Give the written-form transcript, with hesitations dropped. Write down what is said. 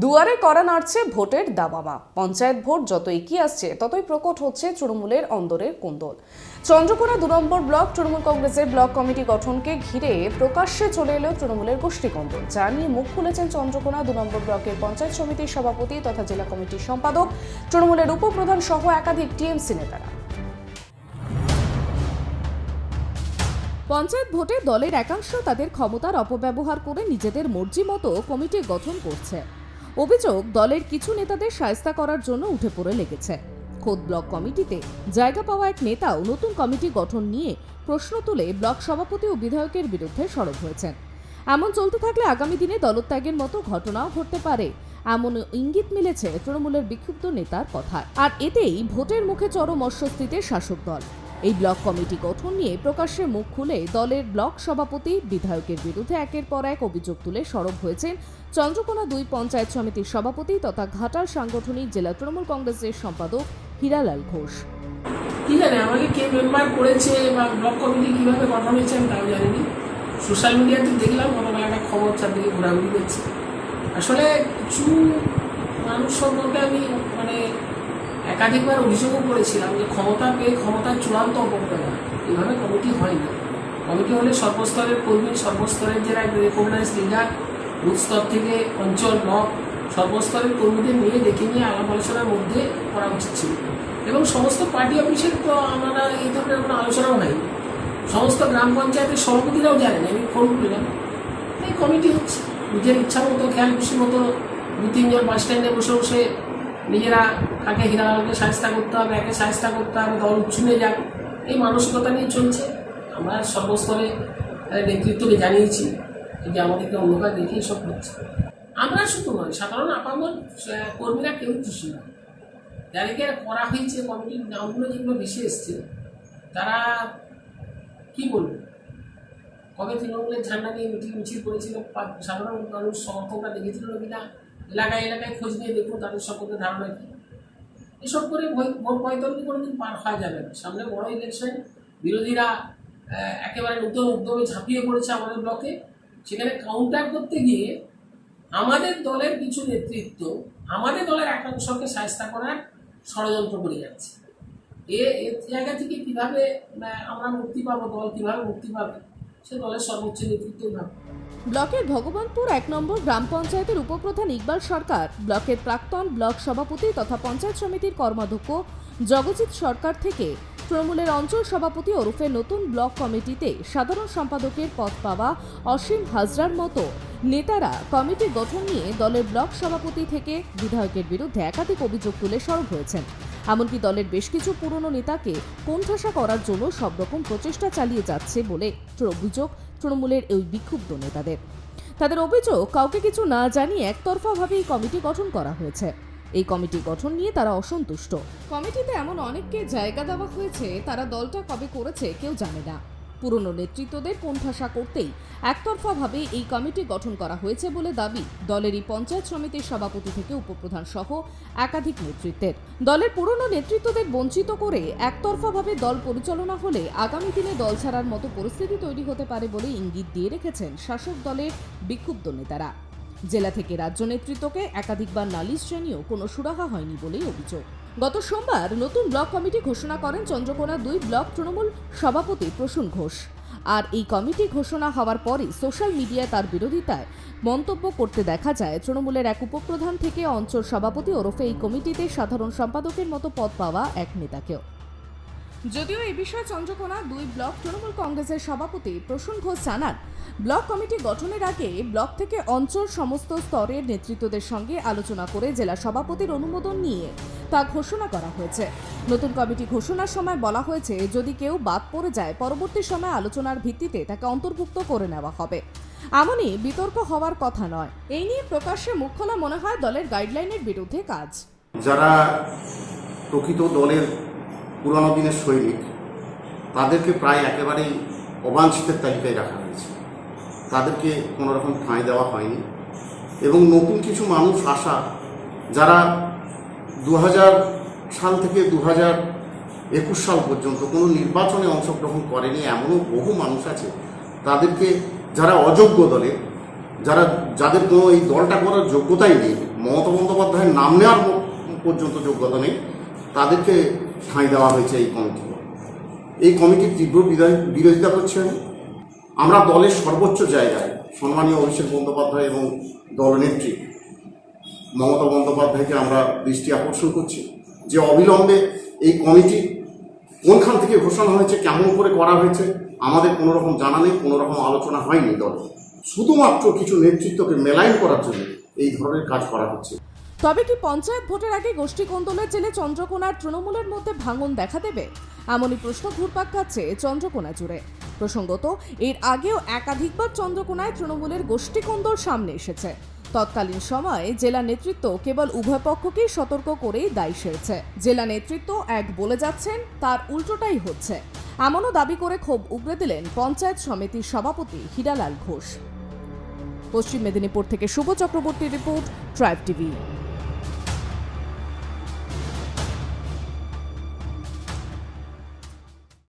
দুয়ারে কড়া নাড়ছে ভোটের দাবামা। পঞ্চায়েত ভোট যত এগিয়ে আসছে ততই প্রকট হচ্ছে তৃণমূলের অন্দরের কোন্দল। চন্দ্রকোনা ২ নম্বর ব্লক তৃণমূল কংগ্রেসের ব্লক কমিটি গঠনকে ঘিরে প্রকাশ্যে চলে এলো তৃণমূলের গোষ্ঠী কোন্দল, যা নিয়ে মুখ খুলেছেন চন্দ্রকোনা ২ নম্বর ব্লকের পঞ্চায়েত সমিতির সভাপতি তথা জেলা কমিটির সম্পাদক, তৃণমূলের উপপ্রধান সহ একাধিক টিএমসি নেতারা। পঞ্চায়েত ভোটে দলের একাংশ তাদের ক্ষমতার অপব্যবহার করে নিজেদের মর্জি মতো কমিটি গঠন করছে। অভিযোগ, দলের কিছু নেতাদের শায়েস্তা করার জন্য উঠে পড়ে লেগেছে। খোদ ব্লক কমিটিতে জায়গা পাওয়া এক নেতাও নতুন কমিটি গঠন নিয়ে প্রশ্ন তুলে ব্লক সভাপতি ও বিধায়কের বিরুদ্ধে সরব হয়েছেন। এমন চলতে থাকলে আগামী দিনে দলত্যাগের মতো ঘটনাও ঘটতে পারে, এমন ইঙ্গিত মিলেছে তৃণমূলের বিক্ষুব্ধ নেতার কথায়। আর এতেই ভোটের মুখে চরম অস্বস্তিতে শাসক দল। এই ব্লক কমিটি গঠন নিয়ে প্রকাশ্যে মুখ খুলে দলের ব্লক সভাপতি, বিধায়কের বিরুদ্ধে একের পর এক অভিযোগ তুলে সরব হয়েছেন চন্দ্রকোনা ২ পঞ্চায়েত সমিতির সভাপতি তথা ঘাটাল সাংগঠনিক জেলা তৃণমূল কংগ্রেসের সম্পাদক হীরালাল ঘোষ। কি জানে আমাকে কে মেম্বার করেছে বা ব্লক কমিটি কিভাবে গঠন হয়েছে আমি তাও জানিনি। সোশ্যাল মিডিয়াতে দেখলাম গতকাল একটা খবর চারদিকে ঘোরাঘুরি করছে। আসলে কিছু মানুষ সম্পর্কে আমি একাধিকবার অভিযোগও করেছিলাম যে ক্ষমতা পেয়ে ক্ষমতার চূড়ান্ত অপব্যবহার, এভাবে কমিটি হয় না। কমিটি হলে সর্বস্তরের কর্মী, সর্বস্তরের যারা রেকগনাইজ লিডার, বুথ স্তর থেকে অঞ্চল, ব্লক, সর্বস্তরের কর্মীদের নিয়ে দেখে নিয়ে আলাপ আলোচনার মধ্যে করা উচিত ছিল। এবং সমস্ত পার্টি অফিসের তো আমরা এই ধরনের কোনো আলোচনাও হয়নি। সমস্ত গ্রাম পঞ্চায়েতের সভাপতিরাও জানেন, আমি ফোন করলাম, এই কমিটি হচ্ছে নিজের ইচ্ছা মতো, খেয়াল খুশি মতো ২-৩ জন বাস স্ট্যান্ডে বসে বসে নিজেরা কাকে হীরালালকে শায়েস্তা করতে হবে, একে শায়েস্তা করতে হবে, দল উচ্ছুনে যাক, এই মানসিকতা নিয়ে চলছে। আমরা সর্বস্তরে নেতৃত্বকে জানিয়েছি যে আমাদেরকে অন্ধকার দেখেই সব হচ্ছে। আমরা শুধু নয়, সাধারণ আপামর কর্মীরা কেউ খুশি নয়। যাদেরকে করা হয়েছে, কমিটির নামগুলো যেগুলো বেশি এসছে, তারা কি বলবে, কবে তৃণমূলের ঝান্ডা নিয়ে মিছিল করেছিল, সাধারণ মানুষ সমর্থকরা দেখেছিল কিনা, এলাকায় এলাকায় খোঁজ নিয়ে দেখুন তাদের সম্পর্কে ধারণা কি। এসব করে ভোট পঁয়তাল্লিশ কোনোদিন পার হওয়া যাবে না। সামনে বড় ইলেকশন, বিরোধীরা একেবারে নতুন উদ্যমে ঝাঁপিয়ে পড়েছে আমাদের ব্লকে। সেখানে কাউন্টার করতে গিয়ে আমাদের দলের কিছু নেতৃত্ব আমাদের দলের একাংশকে শায়েস্তা করার ষড়যন্ত্র করে যাচ্ছে। এর জায়গা থেকে কীভাবে আমরা মুক্তি পাবো, দল কীভাবে মুক্তি পাবে, সে দলের সর্বোচ্চ নেতৃত্ব ভাবে। ব্লকের ভগবানপুর ১ নম্বর গ্রাম পঞ্চায়েতের উপপ্রধান ইকবাল সরকার, ব্লকের প্রাক্তন ব্লক সভাপতি তথা পঞ্চায়েত সমিতির কর্মাধ্যক্ষ জগজিৎ সরকার থেকে তৃণমূলের অঞ্চল সভাপতি ওরফে নতুন ব্লক কমিটিতে সাধারণ সম্পাদকের পদ পাওয়া অসীম হাজরার মতো নেতারা কমিটি গঠন নিয়ে দলের ব্লক সভাপতি থেকে বিধায়কের বিরুদ্ধে একাধিক অভিযোগ তুলে সরব হয়েছেন। এমনকি দলের বেশ কিছু পুরনো নেতাকে কোণঠাসা করার জন্য সব রকম প্রচেষ্টা চালিয়ে যাচ্ছে বলে অভিযোগ তৃণমূলের এই বিক্ষুব্ধ নেতাদের। তাদের অভিযোগ, কাউকে কিছু না জানিয়ে একতরফাভাবে এই কমিটি গঠন করা হয়েছে। এই কমিটি গঠন নিয়ে তারা অসন্তুষ্ট। কমিটিতে এমন অনেককে জায়গা দেওয়া হয়েছে, তারা দলটা কবে করেছে কেউ জানে না। পুরনো নেতৃত্বদের কোণঠাসা করতেই একতরফাভাবে এই কমিটি গঠন করা হয়েছে বলে দাবি দলেরই পঞ্চায়েত সমিতির সভাপতি থেকে উপপ্রধান সহ একাধিক নেতৃত্বের। দলের পুরনো নেতৃত্বদের বঞ্চিত করে একতরফাভাবে দল পরিচালনা হলে আগামী দিনে দল ছাড়ার মতো পরিস্থিতি তৈরি হতে পারে বলে ইঙ্গিত দিয়ে রেখেছেন শাসক দলের বিক্ষুব্ধ নেতারা। জেলা থেকে রাজ্য নেতৃত্বকে একাধিকবার নালিশ জানিয়েও কোনো সুরাহা হয়নি বলেই অভিযোগ। গত সোমবার নতুন ব্লক কমিটি ঘোষণা করেন চন্দ্রকোনা ২ ব্লক তৃণমূল সভাপতি প্রসূন ঘোষ। আর এই কমিটি ঘোষণা হওয়ার পরই সোশ্যাল মিডিয়ায় তার বিরোধিতায় মন্তব্য করতে দেখা যায় তৃণমূলের এক উপপ্রধান থেকে অঞ্চল সভাপতি ওরফে এই কমিটিতে সাধারণ সম্পাদকের মতো পদ পাওয়া এক নেতাকেও। যদিও এই বিষয়ে চন্দ্রকোনা ২ ব্লক তৃণমূল কংগ্রেসের সভাপতি প্রসূন ঘোষ জানান, ব্লক কমিটি গঠনের আগে ব্লক থেকে অঞ্চল সমস্ত স্তরের নেতৃত্বদের সঙ্গে আলোচনা করে জেলা সভাপতির অনুমোদন নিয়ে তা ঘোষণা করা হয়েছে। নতুন কমিটি ঘোষণার সময় বলা হয়েছে, যদি কেউ বাদ পড়ে যায় পরবর্তী সময় আলোচনার ভিত্তিতে তাকে অন্তর্ভুক্ত করে নেওয়া হবে। এমনই বিতর্ক হওয়ার কথা নয়। এই নিয়ে প্রকাশ্যে মুখ খোলা মনে হয় দলের গাইডলাইনের বিরুদ্ধে কাজ। যারা প্রকৃত দলের পুরানো দিনের সৈনিক, তাদেরকে প্রায় একেবারেই অবাঞ্ছিতের তালিকায় রাখা হয়েছে। তাদেরকে কোনো রকম ঠাঁই দেওয়া হয়নি এবং নতুন কিছু মানুষ আসা, যারা ২০০০ সাল থেকে ২০২১ সাল পর্যন্ত কোনো নির্বাচনে অংশগ্রহণ করেনি, এমনও বহু মানুষ আছে। তাদেরকে, যারা অযোগ্য দলে, যাদের কোনো এই দলটা করার যোগ্যতাই নেই, মমতা বন্দ্যোপাধ্যায়ের নাম নেওয়ার পর্যন্ত যোগ্যতা নেই, তাদেরকে ঠাঁই দেওয়া হয়েছে এই কমিটি। এই কমিটির তীব্র বিরোধিতা করছে আমি। আমরা দলের সর্বোচ্চ জায়গায় সম্মানীয় অভিষেক বন্দ্যোপাধ্যায় এবং দলনেত্রী মমতা বন্দ্যোপাধ্যায়কে আমরা দৃষ্টি আকর্ষণ করছি যে অবিলম্বে এই কমিটি কোনখান থেকে ঘোষণা হয়েছে, কেমন করে করা হয়েছে, আমাদের কোনো রকম জানা নেই, কোনো রকম আলোচনা হয়নি দলে। শুধুমাত্র কিছু নেতৃত্বকে মেলাইন করার জন্য এই ধরনের কাজ করা হচ্ছে। তবে কি পঞ্চায়েত ভোটের আগে গোষ্ঠী কোন্দলের জেলে চন্দ্রকোনার তৃণমূলের মধ্যে ভাঙন দেখা দেবে? এমনই প্রশ্ন ঘুরপাক খাচ্ছে চন্দ্রকোনা জুড়ে। প্রসঙ্গত, এর আগেও একাধিকবার চন্দ্রকোনায় তৃণমূলের গোষ্ঠী কোন্দল সামনে এসেছে। তৎকালীন সময়ে জেলা নেতৃত্ব কেবল উভয় পক্ষকেই সতর্ক করেই দায় সেরেছে। জেলা নেতৃত্ব এক বলে যাচ্ছেন, তার উল্টোটাই হচ্ছে, এমনও দাবি করে ক্ষোভ উগরে দিলেন পঞ্চায়েত সমিতির সভাপতি হীরালাল ঘোষ। পশ্চিম মেদিনীপুর থেকে শুভ চক্রবর্তীর রিপোর্ট, ট্রাইব টিভি।